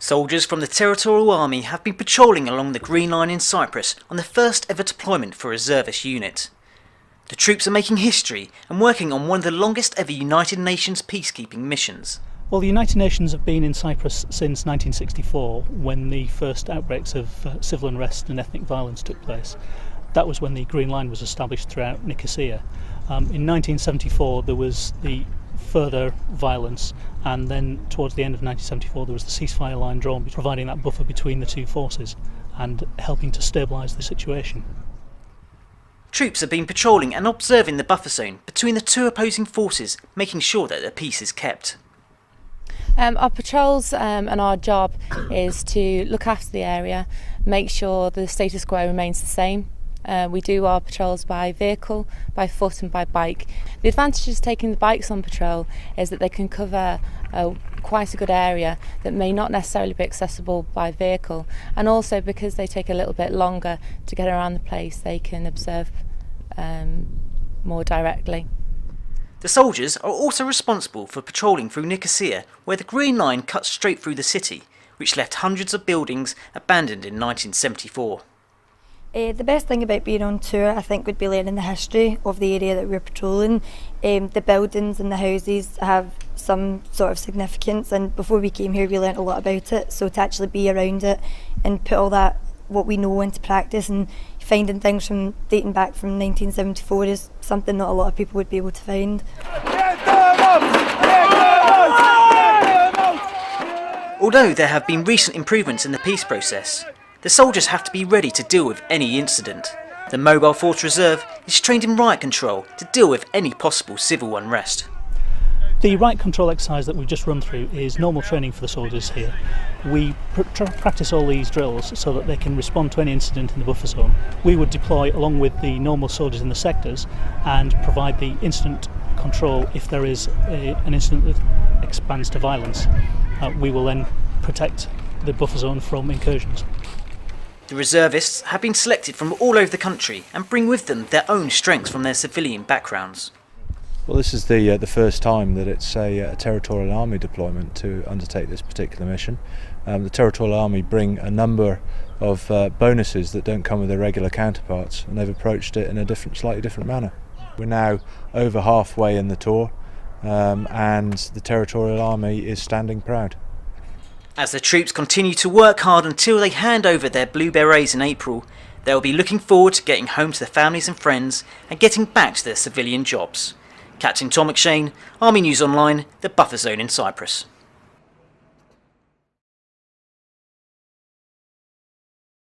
Soldiers from the Territorial Army have been patrolling along the Green Line in Cyprus on the first ever deployment for a reservist unit. The troops are making history and working on one of the longest ever United Nations peacekeeping missions. Well, the United Nations have been in Cyprus since 1964, when the first outbreaks of civil unrest and ethnic violence took place. That was when the Green Line was established throughout Nicosia. In 1974 there was the further violence, and then towards the end of 1974 there was the ceasefire line drawn, providing that buffer between the two forces and helping to stabilise the situation. Troops have been patrolling and observing the buffer zone between the two opposing forces, making sure that the peace is kept. Our patrols and our job is to look after the area, make sure the status quo remains the same. We do our patrols by vehicle, by foot and by bike. The advantage of taking the bikes on patrol is that they can cover quite a good area that may not necessarily be accessible by vehicle, and also because they take a little bit longer to get around the place, they can observe more directly. The soldiers are also responsible for patrolling through Nicosia, where the Green Line cuts straight through the city, which left hundreds of buildings abandoned in 1974. The best thing about being on tour, I think, would be learning the history of the area that we're patrolling. The buildings and the houses have some sort of significance, and before we came here we learnt a lot about it, so to actually be around it and put all that, what we know, into practice, and finding things from dating back from 1974 is something not a lot of people would be able to find. Although there have been recent improvements in the peace process, the soldiers have to be ready to deal with any incident. The Mobile Force Reserve is trained in riot control to deal with any possible civil unrest. The riot control exercise that we've just run through is normal training for the soldiers here. We practice all these drills so that they can respond to any incident in the buffer zone. We would deploy along with the normal soldiers in the sectors and provide the incident control if there is an incident that expands to violence. We will then protect the buffer zone from incursions. The reservists have been selected from all over the country and bring with them their own strengths from their civilian backgrounds. Well, this is the first time that it's a Territorial Army deployment to undertake this particular mission. The Territorial Army bring a number of bonuses that don't come with their regular counterparts, and they've approached it in a slightly different manner. We're now over halfway in the tour, and the Territorial Army is standing proud. As the troops continue to work hard until they hand over their blue berets in April, they'll be looking forward to getting home to their families and friends and getting back to their civilian jobs. Captain Tom McShane, Army News Online, the buffer zone in Cyprus.